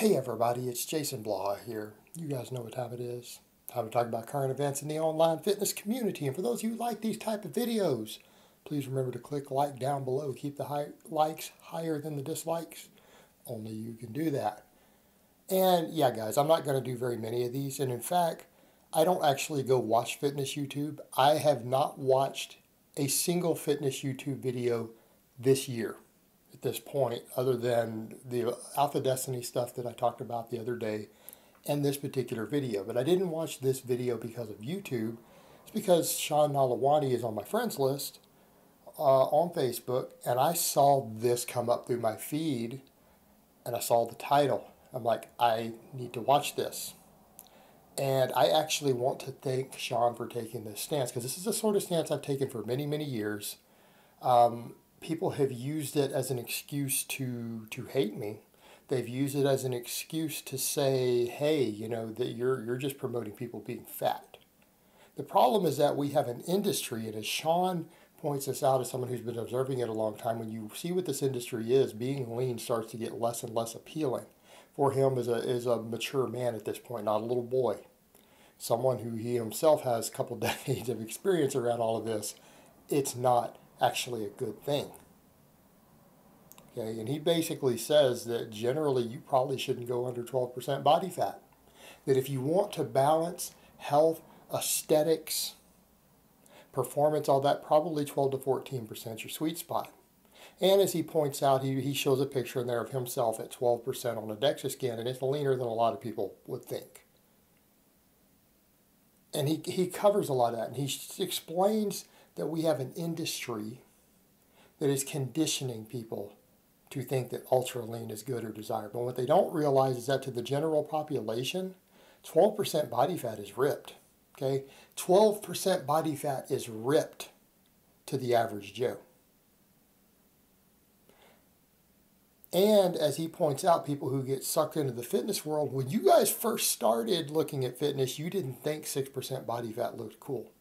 Hey everybody, it's Jason Blaha here. You guys know what time it is. Time to talk about current events in the online fitness community. And for those of you who like these type of videos, please remember to click like down below. Keep the likes higher than the dislikes. Only you can do that. And yeah guys, I'm not going to do very many of these. And in fact, I don't actually go watch fitness YouTube. I have not watched a single fitness YouTube video this year at this point, other than the Alpha Destiny stuff that I talked about the other day and this particular video. But I didn't watch this video because of YouTube. It's because Nalewanyj is on my friends list on Facebook, and I saw this come up through my feed, and I saw the title. I'm like, I need to watch this. And I actually want to thank Sean for taking this stance, because this is the sort of stance I've taken for many, many years. People have used it as an excuse to hate me. They've used it as an excuse to say, hey, you know, that you're just promoting people being fat. The problem is that we have an industry, and as Sean points this out as someone who's been observing it a long time, when you see what this industry is, being lean starts to get less and less appealing for him as a mature man at this point, not a little boy. Someone who he himself has a couple decades of experience around all of this. It's not actually a good thing. Okay, and he basically says that generally you probably shouldn't go under 12% body fat. That if you want to balance health, aesthetics, performance, all that, probably 12 to 14% your sweet spot. And as he points out, he shows a picture in there of himself at 12% on a DEXA scan, and it's leaner than a lot of people would think. And he covers a lot of that, and he explains that we have an industry that is conditioning people to think that ultra lean is good or desirable. And what they don't realize is that to the general population, 12% body fat is ripped. Okay, 12% body fat is ripped to the average Joe. And as he points out, people who get sucked into the fitness world, when you guys first started looking at fitness, you didn't think 6% body fat looked cool.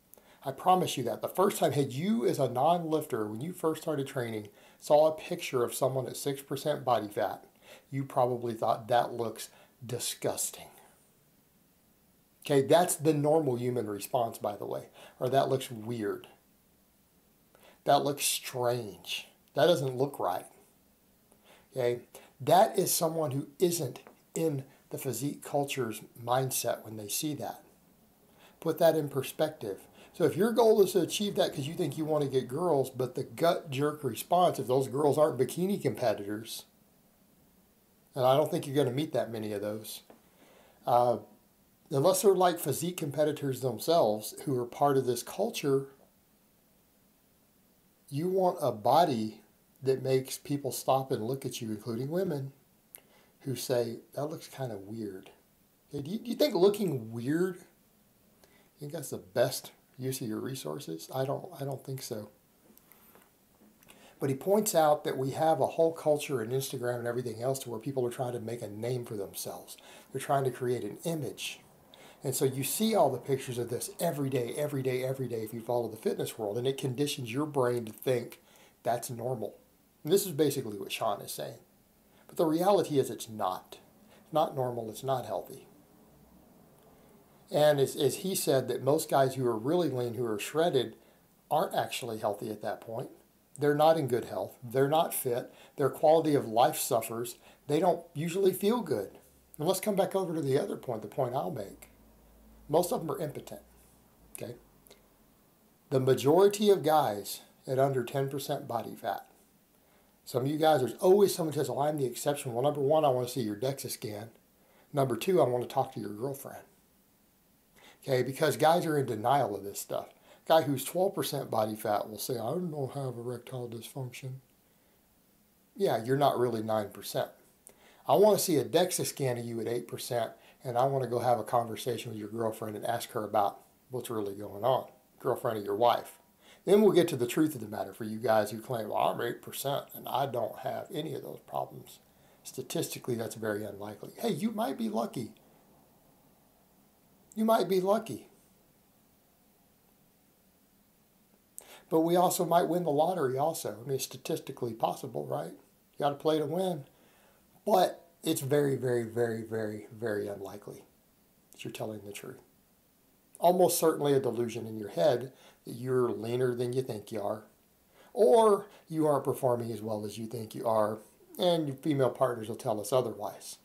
I promise you that. The first time, had you as a non-lifter, when you first started training, saw a picture of someone at 6% body fat, you probably thought that looks disgusting. Okay, that's the normal human response, by the way. Or that looks weird. That looks strange. That doesn't look right. Okay, that is someone who isn't in the physique culture's mindset when they see that. Put that in perspective. So if your goal is to achieve that because you think you want to get girls, but the gut jerk response, if those girls aren't bikini competitors, and I don't think you're going to meet that many of those, unless they're like physique competitors themselves who are part of this culture, you want a body that makes people stop and look at you, including women, who say, that looks kind of weird. Okay, do you think looking weird, you think that's the best use of your resources? I don't think so. But he points out that we have a whole culture and Instagram and everything else to where people are trying to make a name for themselves. They're trying to create an image. And so you see all the pictures of this every day, every day, every day if you follow the fitness world, and it conditions your brain to think that's normal. And this is basically what Sean is saying. But the reality is it's not. It's not normal, it's not healthy. And as he said, that most guys who are really lean, who are shredded, aren't actually healthy at that point. They're not in good health. They're not fit. Their quality of life suffers. They don't usually feel good. And let's come back over to the other point, the point I'll make. Most of them are impotent. Okay? The majority of guys at under 10% body fat. Some of you guys, there's always someone who says, oh, I'm the exception. Well, number one, I want to see your DEXA scan. Number two, I want to talk to your girlfriend. Okay, because guys are in denial of this stuff. A guy who's 12% body fat will say, I don't have erectile dysfunction. Yeah, you're not really 9%. I want to see a DEXA scan of you at 8%, and I want to go have a conversation with your girlfriend and ask her about what's really going on. Girlfriend of your wife. Then we'll get to the truth of the matter for you guys who claim, well, I'm 8% and I don't have any of those problems. Statistically, that's very unlikely. Hey, you might be lucky. You might be lucky. But we also might win the lottery also. I mean, it's statistically possible, right? You got to play to win. But it's very, very, very, very, very unlikely that you're telling the truth. Almost certainly a delusion in your head that you're leaner than you think you are, or you aren't performing as well as you think you are, and your female partners will tell us otherwise.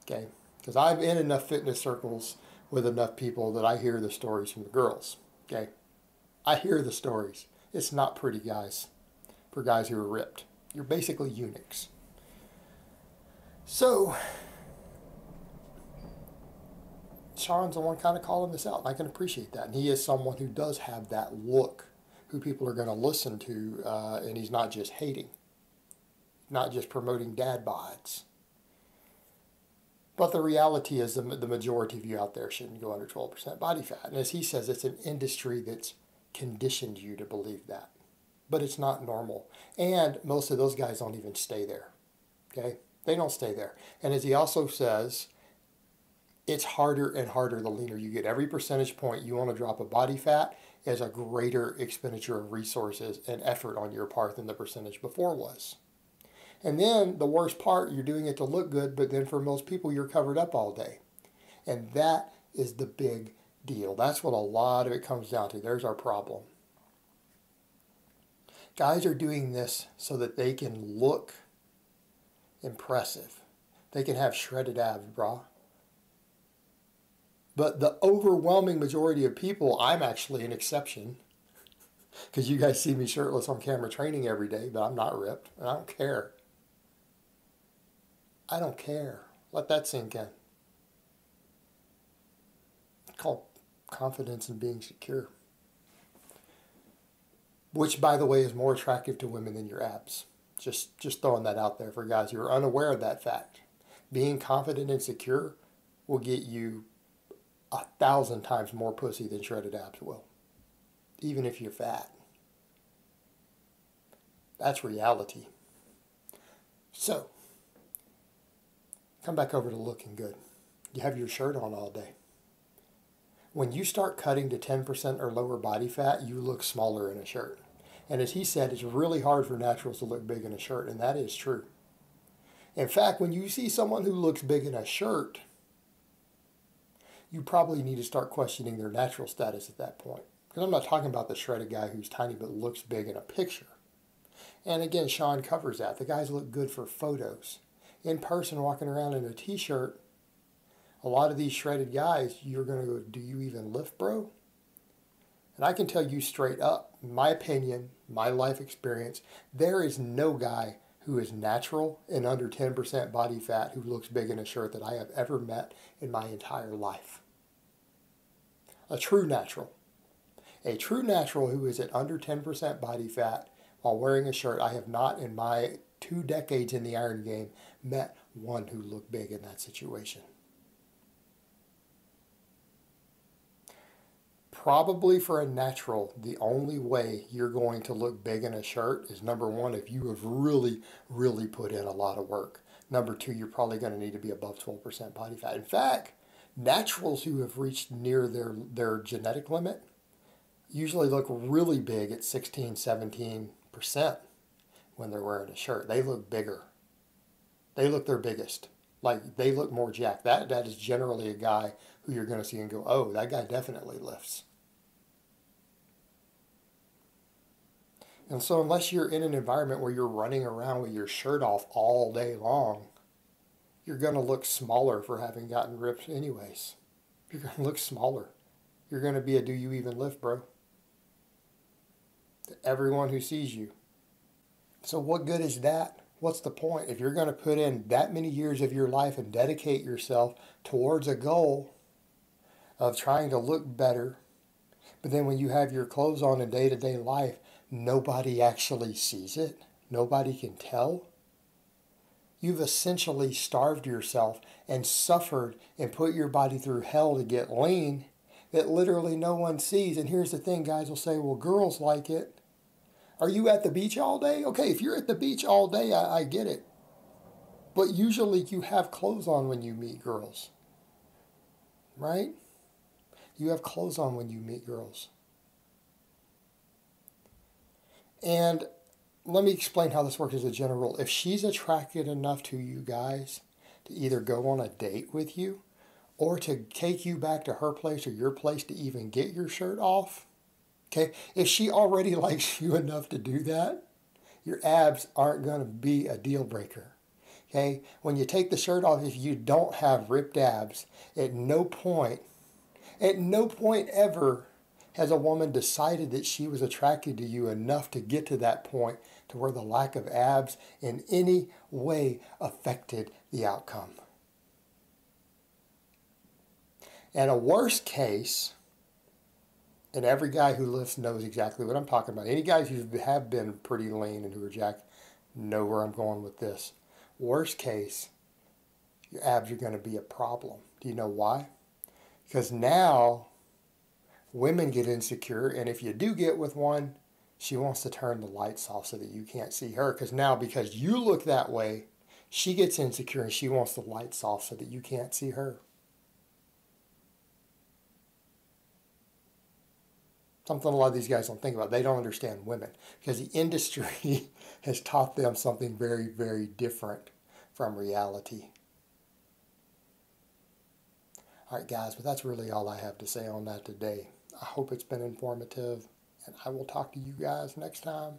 Okay? Because I'm in enough fitness circles with enough people that I hear the stories from the girls. Okay? I hear the stories. It's not pretty, guys, for guys who are ripped. You're basically eunuchs. So, Sean's the one kind of calling this out, and I can appreciate that. And he is someone who does have that look, who people are going to listen to, and he's not just hating, not just promoting dad bods. But the reality is the majority of you out there shouldn't go under 12% body fat. And as he says, it's an industry that's conditioned you to believe that. But it's not normal. And most of those guys don't even stay there. Okay? They don't stay there. And as he also says, it's harder and harder the leaner you get. Every percentage point you want to drop a body fat is a greater expenditure of resources and effort on your part than the percentage before was. And then the worst part, you're doing it to look good, but then for most people, you're covered up all day. And that is the big deal. That's what a lot of it comes down to. There's our problem. Guys are doing this so that they can look impressive. They can have shredded abs, brah. But the overwhelming majority of people, I'm actually an exception, because you guys see me shirtless on camera training every day, but I'm not ripped, and I don't care. I don't care. Let that sink in. It's called confidence and being secure. Which, by the way, is more attractive to women than your abs. Just throwing that out there for guys who are unaware of that fact. Being confident and secure will get you 1,000 times more pussy than shredded abs will. Even if you're fat. That's reality. So, come back over to looking good. You have your shirt on all day. When you start cutting to 10% or lower body fat, you look smaller in a shirt. And as he said, it's really hard for naturals to look big in a shirt, and that is true. In fact, when you see someone who looks big in a shirt, you probably need to start questioning their natural status at that point. Because I'm not talking about the shredded guy who's tiny but looks big in a picture. And again, Sean covers that. The guys look good for photos. In person, walking around in a t-shirt, a lot of these shredded guys, you're going to go, do you even lift, bro? And I can tell you straight up, my opinion, my life experience, there is no guy who is natural and under 10% body fat who looks big in a shirt that I have ever met in my entire life. A true natural. A true natural who is at under 10% body fat while wearing a shirt, I have not in my 2 decades in the iron game met one who looked big in that situation. Probably for a natural, the only way you're going to look big in a shirt is, number one, if you have really, really put in a lot of work. Number two, you're probably going to need to be above 12% body fat. In fact, naturals who have reached near their genetic limit usually look really big at 16, 17% when they're wearing a shirt. They look bigger. They look their biggest. Like, they look more jacked. That is generally a guy who you're going to see and go, oh, that guy definitely lifts. And so unless you're in an environment where you're running around with your shirt off all day long, you're going to look smaller for having gotten ripped anyways. You're going to look smaller. You're going to be a do you even lift, bro? To everyone who sees you. So what good is that? What's the point? If you're going to put in that many years of your life and dedicate yourself towards a goal of trying to look better, but then when you have your clothes on in day-to-day life, nobody actually sees it, nobody can tell, you've essentially starved yourself and suffered and put your body through hell to get lean that literally no one sees. And here's the thing, guys will say, well, girls like it. Are you at the beach all day? Okay, if you're at the beach all day, I get it. But usually you have clothes on when you meet girls, right? You have clothes on when you meet girls. And let me explain how this works as a general rule. If she's attracted enough to you guys to either go on a date with you or to take you back to her place or your place to even get your shirt off, okay, if she already likes you enough to do that, your abs aren't going to be a deal breaker. Okay, when you take the shirt off, if you don't have ripped abs, at no point ever has a woman decided that she was attracted to you enough to get to that point to where the lack of abs in any way affected the outcome. And a worst case, and every guy who lifts knows exactly what I'm talking about. Any guys who have been pretty lean and who are jacked know where I'm going with this. Worst case, your abs are going to be a problem. Do you know why? Because now women get insecure, and if you do get with one, she wants to turn the lights off so that you can't see her. Because now, because you look that way, she gets insecure and she wants the lights off so that you can't see her. Something a lot of these guys don't think about. They don't understand women because the industry has taught them something very, very different from reality. All right, guys, but that's really all I have to say on that today. I hope it's been informative, and I will talk to you guys next time.